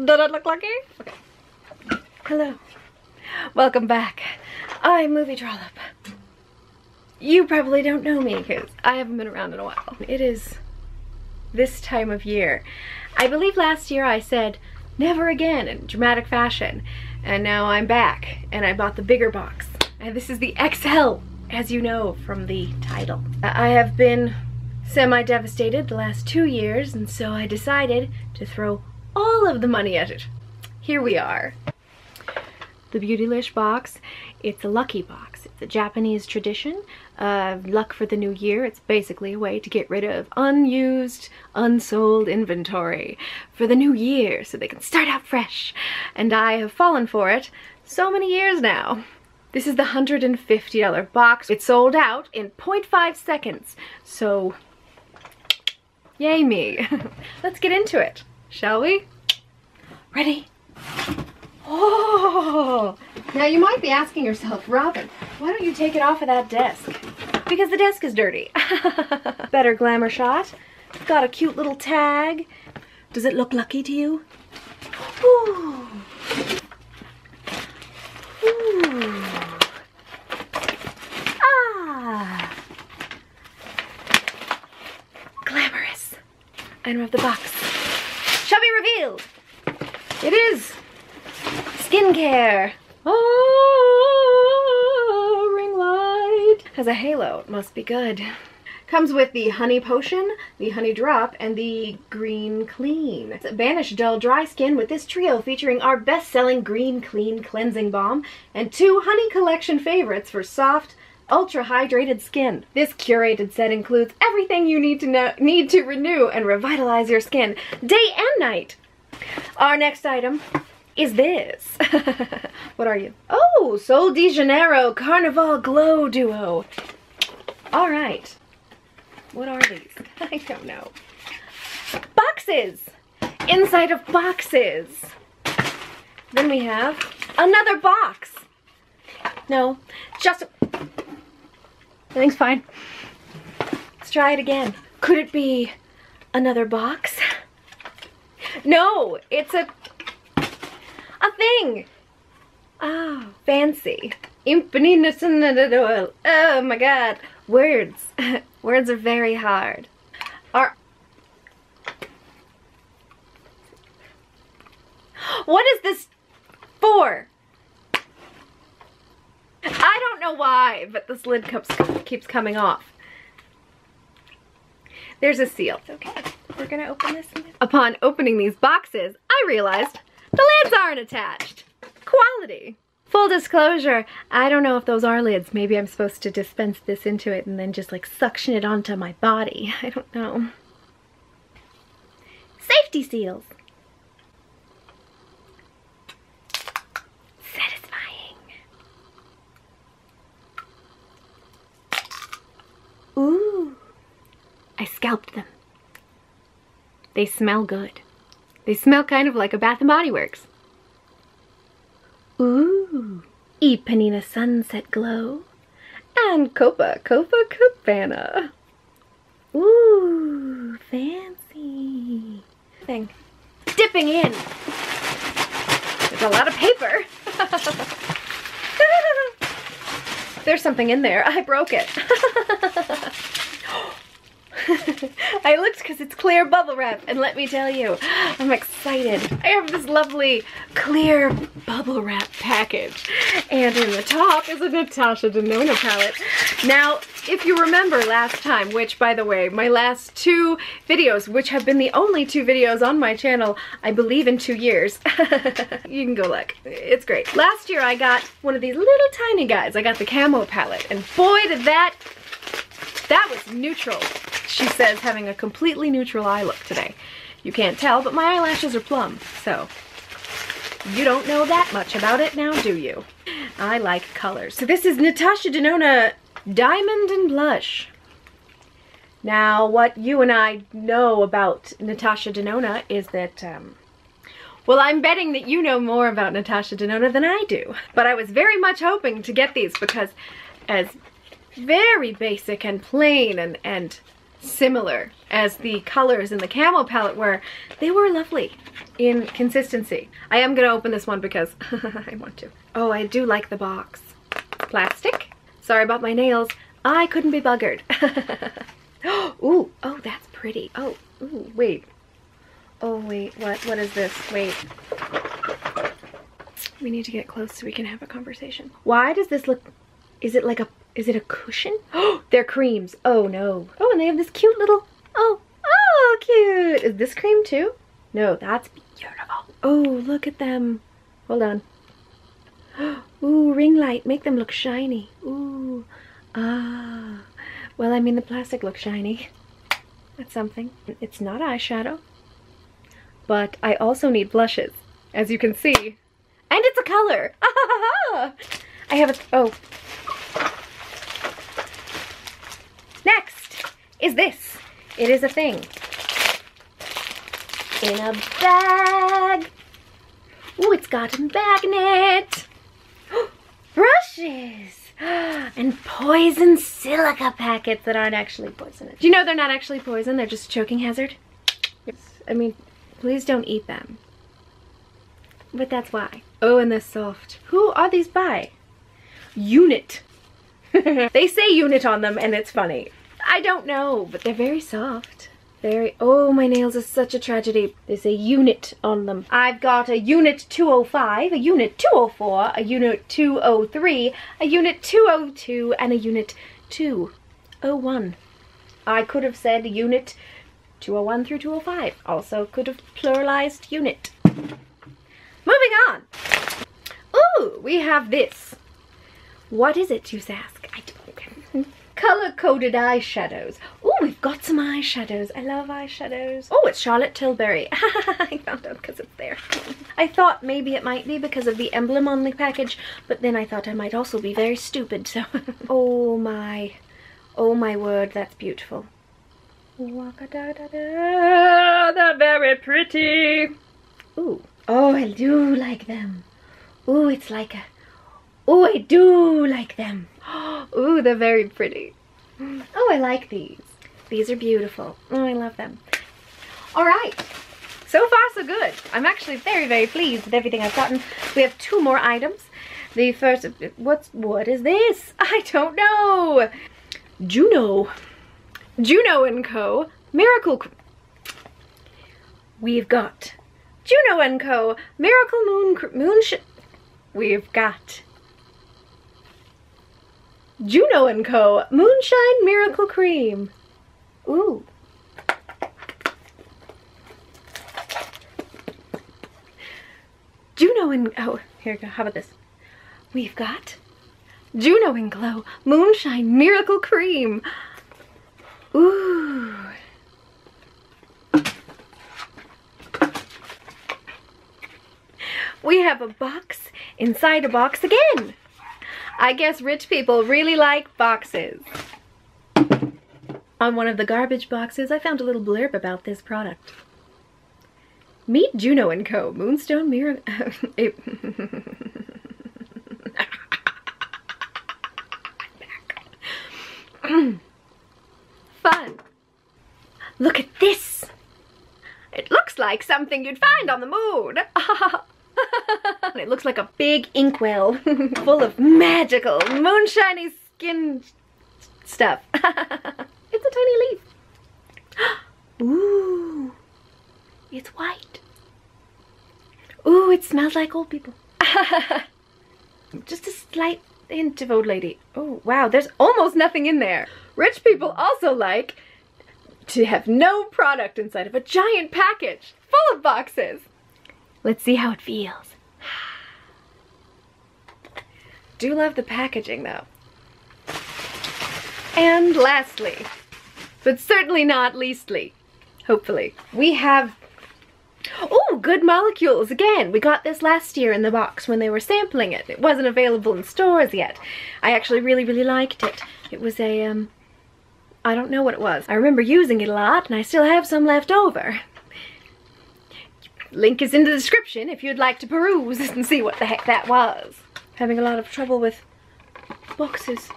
Does it look lucky? Okay. Hello. Welcome back. I'm Movie Trollop. You probably don't know me because I haven't been around in a while. It is this time of year. I believe last year I said never again in dramatic fashion, and now I'm back and I bought the bigger box. And this is the XL, as you know from the title. I have been semi-devastated the last 2 years, and so I decided to throw all of the money at it. Here we are. The Beautylish box. It's a lucky box. It's a Japanese tradition of luck for the new year. It's basically a way to get rid of unused, unsold inventory for the new year so they can start out fresh. And I have fallen for it so many years now. This is the $150 box. It sold out in 0.5 seconds. So, yay me. Let's get into it, shall we? Ready? Oh! Now you might be asking yourself, Robin, why don't you take it off of that desk? Because the desk is dirty. Better glamour shot. Got a cute little tag. Does it look lucky to you? Ooh. Ooh. Ah! Glamorous. Item of the box. Shall be revealed. It is skincare. Oh, ring light. Has a halo. It must be good. Comes with the honey potion, the honey drop, and the green clean. Banish dull dry skin with this trio featuring our best-selling green clean cleansing balm and 2 honey collection favorites for soft, ultra-hydrated skin. This curated set includes everything you need to renew and revitalize your skin day and night. Our next item is this. What are you? Oh, Sol de Janeiro Carnival Glow Duo. All right. What are these? I don't know. Boxes. Inside of boxes. Then we have another box. No, just everything's fine. Let's try it again. Could it be another box? No, it's a thing. Oh, fancy. Oh my god. Words. Words are very hard. What is this for? I don't know why, but this lid keeps coming off. There's a seal. Okay, we're gonna open this. Upon opening these boxes, I realized the lids aren't attached. Quality. Full disclosure, I don't know if those are lids. Maybe I'm supposed to dispense this into it and then just like suction it onto my body. I don't know. Safety seals. Satisfying. Ooh. I scalped them. They smell good. They smell kind of like a Bath & Body Works. Ooh, E Panina Sunset Glow and Copa Cabana. Ooh, fancy. Thing. Dipping in. There's a lot of paper. There's something in there. I broke it. I looked because it's clear bubble wrap, and let me tell you, I'm excited. I have this lovely clear bubble wrap package, and in the top is a Natasha Nona palette. Now, if you remember last time, which by the way, my last 2 videos, which have been the only 2 videos on my channel, I believe in 2 years. You can go look. It's great. Last year I got one of these little tiny guys. I got the camo palette, and boy did that was neutral. She says having a completely neutral eye look today. You can't tell, but my eyelashes are plum, so you don't know that much about it now, do you? I like colors. So this is Natasha Nona Diamond and Blush. Now, what you and I know about Natasha Nona is that, well, I'm betting that you know more about Natasha Nona than I do. But I was very much hoping to get these because as very basic and plain and similar as the colors in the Camo palette were. They were lovely in consistency. I am gonna open this one because I want to. Oh, I do like the box. Plastic. Sorry about my nails. I couldn't be buggered. Ooh, oh, that's pretty. Oh, ooh, wait. Oh, wait, what is this? Wait. We need to get close so we can have a conversation. Why does this look, is it a cushion? Oh, they're creams. Oh no. Oh, and they have this cute little, oh, cute. Is this cream too? No, that's beautiful. Oh, look at them. Hold on. Ooh, ring light, make them look shiny. Ooh, ah. Well, I mean, the plastic looks shiny. That's something. It's not eyeshadow, but I also need blushes, as you can see. And it's a color. I have a, oh. Next is this. It is a thing. In a bag. Ooh, it's got a magnet. Brushes. And poison silica packets that aren't actually poisonous. Do you know they're not actually poison? They're just a choking hazard. I mean, please don't eat them. But that's why. Oh, and they're soft. Who are these by? Unit. They say unit on them and it's funny. I don't know, but they're very soft. Very, oh, my nails are such a tragedy. They say unit on them. I've got a unit 205, a unit 204, a unit 203, a unit 202, and a unit 201. I could have said unit 201 through 205. Also could have pluralized unit. Moving on. Ooh, we have this. What is it, you ask? I don't know. Color-coded eyeshadows. Oh, we've got some eyeshadows. I love eyeshadows. Oh, it's Charlotte Tilbury. I found out because it's there. I thought maybe it might be because of the emblem on the package, but then I thought I might also be very stupid, so. Oh my word, that's beautiful. They're very pretty. Ooh. Oh, I do like them. Ooh, it's like a, oh, I do like them. Ooh, they're very pretty. Oh, I like these. These are beautiful. Oh, I love them. All right. So far, so good. I'm actually very, very pleased with everything I've gotten. We have 2 more items. The first, what is this? I don't know. Juno & Co. Miracle. We've got Juno & Co. Miracle Moonshine. We've got Juno & Co. Moonshine Miracle Cream. Ooh. Juno & oh, here we go. How about this? We've got Juno & Co. Moonshine Miracle Cream. Ooh. We have a box inside a box again. I guess rich people really like boxes. On one of the garbage boxes, I found a little blurb about this product. Meet Juno & Co. Moonstone Mirror. Fun. Look at this. It looks like something you'd find on the moon. It looks like a big inkwell full of magical moonshiny skin stuff. It's a tiny leaf. Ooh, it's white. Ooh, it smells like old people. Just a slight hint of old lady. Oh, wow, there's almost nothing in there. Rich people also like to have no product inside of a giant package full of boxes. Let's see how it feels. Do love the packaging though. And lastly, but certainly not leastly, hopefully, we have, oh, Good Molecules again. We got this last year in the box when they were sampling it. It wasn't available in stores yet. I actually really, really liked it. It was a, I don't know what it was. I remember using it a lot and I still have some left over. Link is in the description if you'd like to peruse and see what the heck that was. Having a lot of trouble with boxes.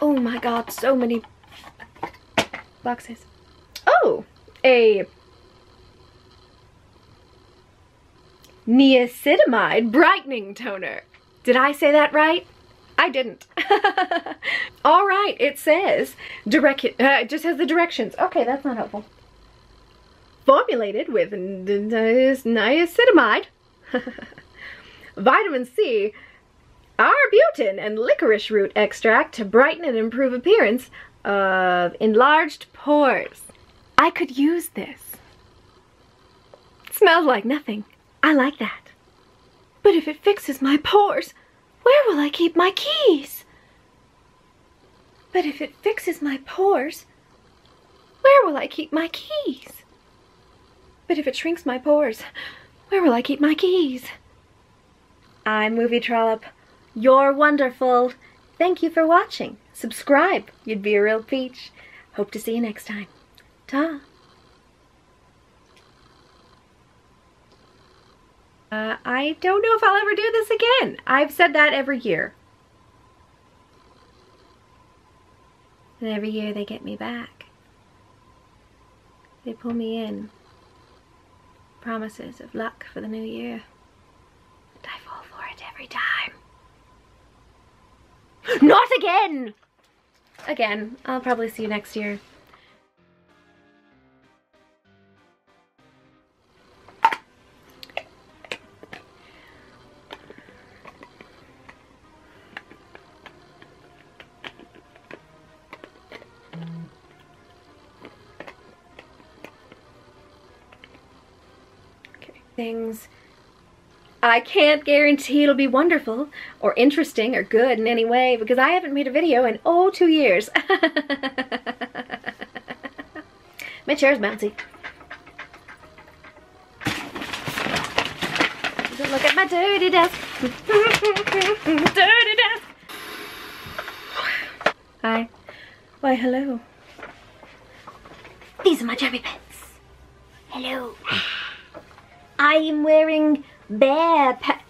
Oh my god, so many. box says. Oh, a Acetamide brightening toner. Did I say that right? I didn't. All right, it says it just has the directions. Okay, that's not helpful. Formulated with niacinamide, vitamin C, arbutin, and licorice root extract to brighten and improve appearance of enlarged pores. I could use this. It smells like nothing. I like that. But if it fixes my pores, where will I keep my keys? But if it fixes my pores, where will I keep my keys? But if it shrinks my pores, where will I keep my keys? I'm Movie Trollop. You're wonderful. Thank you for watching. Subscribe. You'd be a real peach. Hope to see you next time. Ta. I don't know if I'll ever do this again. I've said that every year. And every year they get me back. They pull me in. Promises of luck for the new year. And I fall for it every time. Not again! Again. I'll probably see you next year. Things. I can't guarantee it'll be wonderful or interesting or good in any way because I haven't made a video in 2 years. My chair's bouncy. Don't look at my dirty desk. Dirty desk. Hi. Why, hello. These are my chubby pets. Hello. I am wearing bear pants.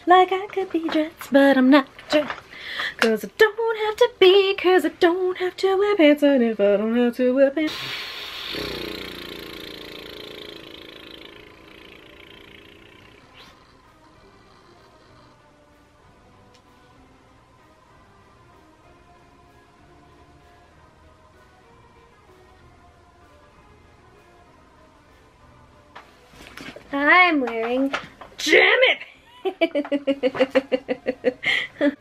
Like I could be dressed, but I'm not dressed. Cause I don't have to be, cause I don't have to wear pants. And if I don't have to wear pants. I'm wearing jammy pants.